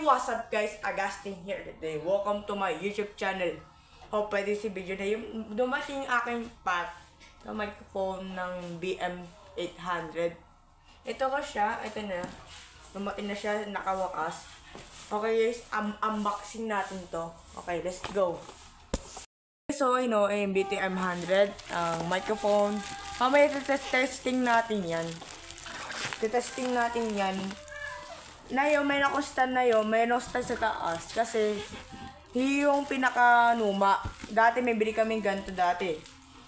what's up guys? Agustin here today. Welcome to my YouTube channel. Hope pwede si video na yung dumating aking pack na microphone ng BM800. Ito ko siya. Ito na. Dumating na siya. Nakawakas. Okay guys, unboxing natin to. Okay, let's go. So, yung BTM100 microphone. Mamaya testing natin yan. Testing natin yan. Na yun, may nakustan na yun. May nakustan sa taas. Kasi, yung pinaka-numa. Dati may bili kaming ganito dati.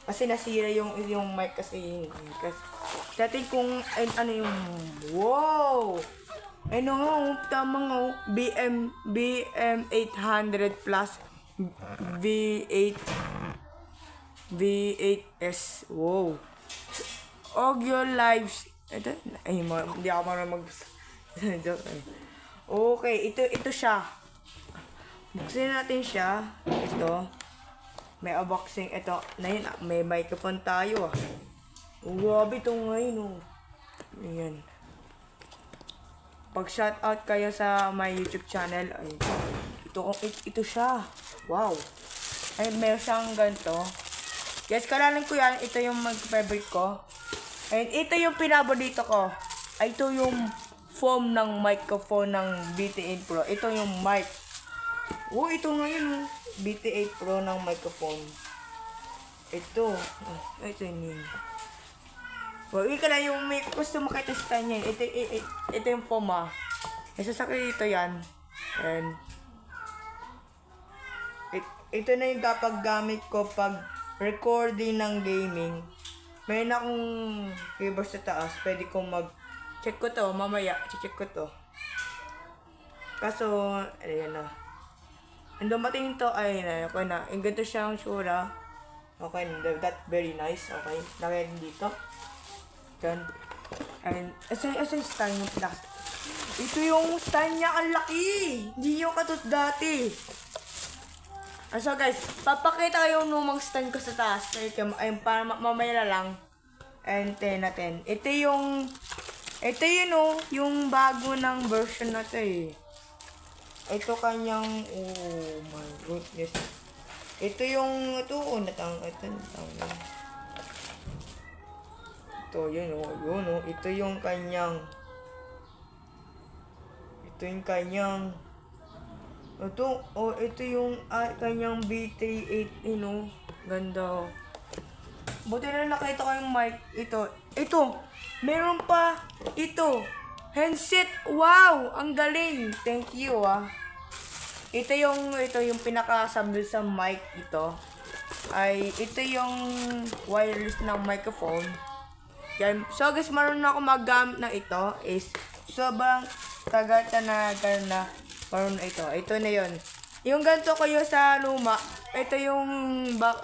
Kasi nasira yung mic kasi. Dati kung, ano yung, wow! Ano nga, tama nga, BM800 plus V8S. Wow. Audio Lives. Ito, ay, hindi ako marunong okay, ito siya. Buksin natin siya. Ito. May unboxing. Ito. Na yun, may microphone tayo ah. Grabe ito ngayon oh. Ayan. Pag shoutout kayo sa my YouTube channel, ay, ito siya. Wow. Ay, meron siyang ganito. Guys, kalanin ko yan. Ito yung mag-favorite ko. And ito yung pinaborito ko. Ay, ito yung foam ng microphone ng BT8 Pro. Ito yung mic. Oh, ito ngayon. BT8 Pro ng microphone. Ito. Ito yun. Well, ika lang yung may gusto makitestan niya. Ito yung foam ah. Isasakay dito yan. And ito na yung dapat gamit ko pag recording ng gaming. May na akong keyboard sa taas. Pwede kong check ko to. Mamaya, check ko to. Kaso, ayan na. Ang dumating to, ay na. Okay na. Ang ganito siyang sura. Okay, that's very nice. Okay, nakaya dito. Yan. And, asa yung stand yung plastic. Ito yung stand niya. Ang laki. Hindi yung katut dati. So guys, papakita yung lumang stand ko sa taas. Ayun, para mamaya lang. And 10 na 10. Ito yun oh, yung bago ng version na to eh. Ito kanyang, oh my goodness. Ito yung, ito yun oh. Ito yung kanyang, ito yung kanyang BT8, ganda. Buti na nakita ko yung mic. Ito, meron pa, ito, handset, wow, ang galing, thank you ah. Ito yung pinaka-assemble sa mic ito. Ito yung wireless ng microphone. Yan. So guys, marunong ako mag-gamit na ito is sobrang tagal na marunong ito. Ito na yun. Yung ganito ko yung sa luma. Ito yung luma.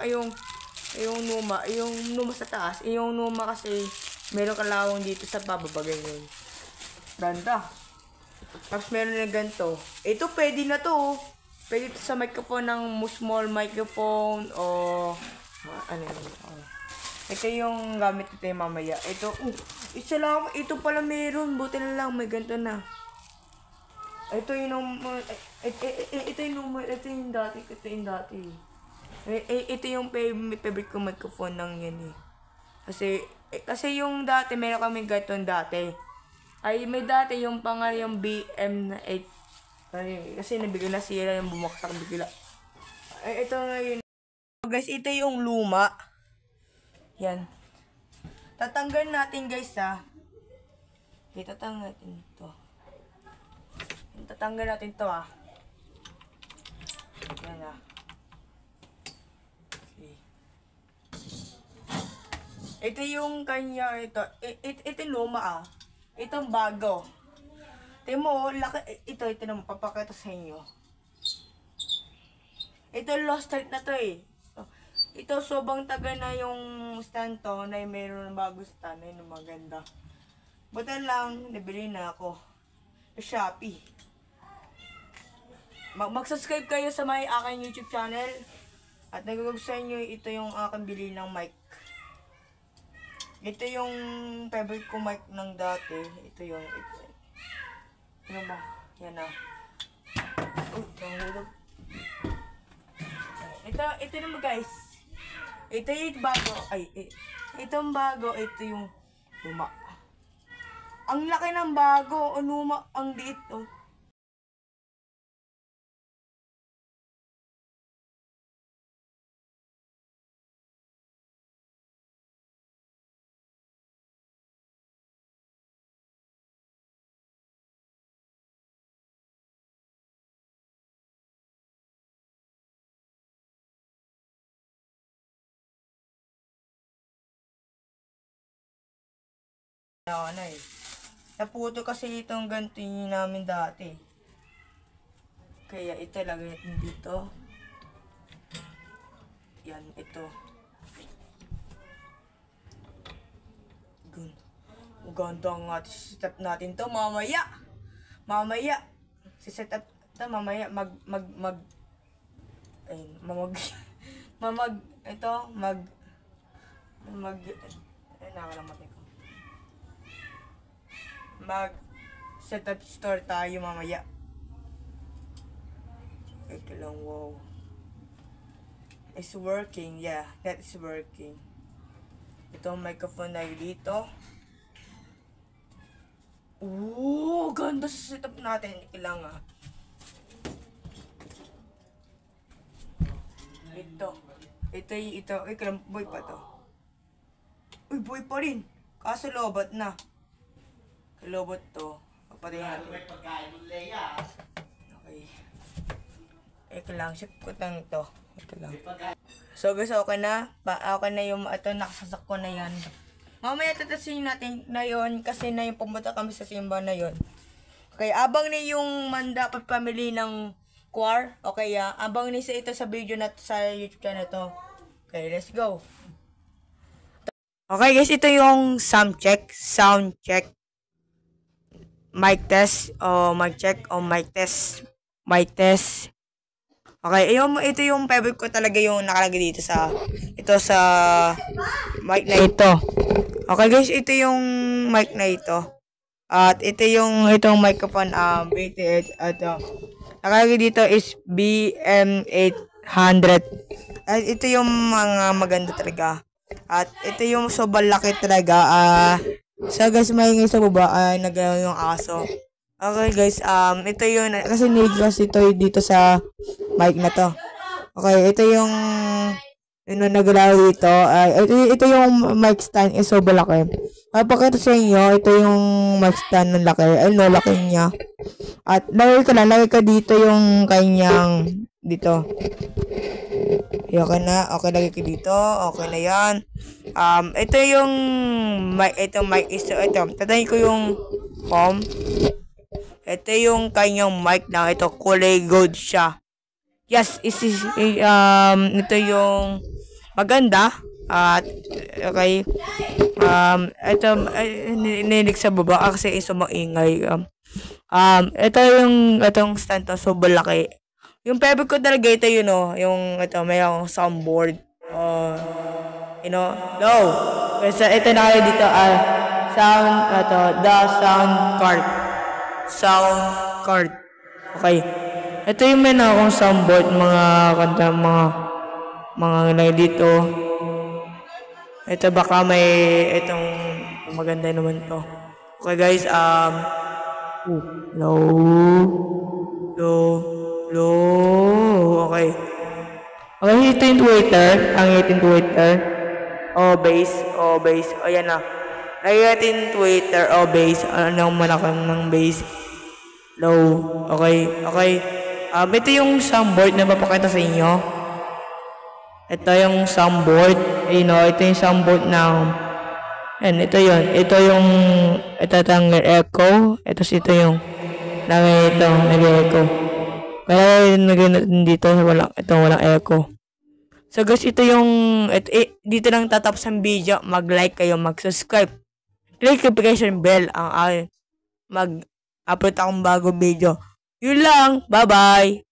Yung luma sa taas. Yung luma kasi meron kalawang dito sa bababa ganyan. Ganda. Tapos meron na ganito. Ito pwede na to. Pwede ito sa microphone ng small microphone o ano yun. Ito yung gamit ito yung mamaya. Ito, isa lang. Ito pala meron. Buti na lang. May ganito na. Ito yung dati. Ito yung favorite ko microphone ng yan eh. Kasi yung dati, meron kami ganito dati. Ay, may dati yung pangalan yung BM8. Kasi nabigla na sila yung bumaksak bigla. Ay, ito ngayon. So guys, ito yung luma. Yan. Tatanggal natin guys ha. Okay, tatanggal natin to. Tatanggal natin to ha. Yan ha. Okay. Ito yung kanya, ito luma ah. Itong bago. Tingnan mo, laki, ito naman, papakita sa inyo. Ito lost start na to eh. Ito sobrang tagal na yung stand to, na mayroon ng bago stand, na yung maganda. Buta lang, nabili na ako. Sa Shopee. Mag-subscribe kayo sa my aking YouTube channel. At nag-gustuhan nyo, ito yung aking bili ng mic. Ito yung favorite ko mic ng dati. Ito yung, ano ba? Yan na. Nahulog. Ito naman guys. Ito yung bago. Itong bago. Ito yung luma. Ang laki ng bago. Luma. Ang liit. Oh. Naputo kasi itong ganito namin dati. Kaya ito lagay natin dito. Yan, ito. Ganda nga set-up natin to mamaya. Si-set up to mamaya mag-setup store tayo mamaya. Ito lang, wow. It's working, yeah. That is working. Ito ang microphone na dito. Ooh, ganda sa setup natin. Ilang Ito. Uy, boy pa to. Uy, boy pa rin. Kaso lobot na. Lobot to. Papatayin natin. Okay. Ito lang. Ship ko lang ito. Ito lang. So guys, okay na. Okay na yung ito. Nakasasak ko na yan. Mamaya tatasin natin na yun. Kasi na yung pumunta kami sa simba na yun. Okay. Abang ni yung dapat pamili ng choir. Okay. Abang ni sa ito sa video na sa YouTube channel to. Okay. Let's go. Okay guys. Ito yung sound check. Mic test, mic check, mic test. Okay, ito yung favorite ko talaga yung nakalagay dito sa mic na ito. Okay guys, ito yung mic na ito. At itong microphone BT8 at nakalagay dito is BM800. At ito yung mga maganda talaga. At ito yung sobrang laki talaga. So guys, maingay sa baba, nagalaw yung aso. Okay guys, ito yun, kasi niligtas ito dito sa mic na to. Okay, ito yung nagalaw dito. Ito yung mic stand, is sobrang laki. Papakita sa inyo, ito yung mic stand ng laki. Ay no, laki niya. At lagay ka dito yung kanyang, dito. Okay na, okay, lagay ko dito. Okay na yan. Ito yung mic, ito, tatayin ko yung phone. Ito yung kanyang mic na ito, kulay gold siya. Yes, ito yung maganda. At, okay. Ito, nilig sa baba kasi iso maingay. Ito yung, itong stand to, sobrang laki. Yung favorite ko talaga ito yun, yung ito, may akong soundboard. Low. Kasi ito na kayo dito, the sound card. Okay. Ito yung may na akong soundboard, mga kanta, mga nilagay dito. Ito baka may, itong maganda naman to. Okay guys, low. Okay. Okay, ito yung tweeter. Ang iting tweeter. Bass. Ayan na. Lagyan natin tweeter. Bass. Anong malakang ng bass. Low. Okay. Ito yung soundboard na mapakita sa inyo. Ito yung soundboard. Ito yung soundboard ng... ito yun. Ito yung echo. Ito yung... nag-echo. Kaya natin dito, walang echo. So guys, ito yung, dito lang tatapos ang video. Mag-like kayo, mag-subscribe. Click notification bell ang mag-upload akong bagong video. Yun lang, bye-bye.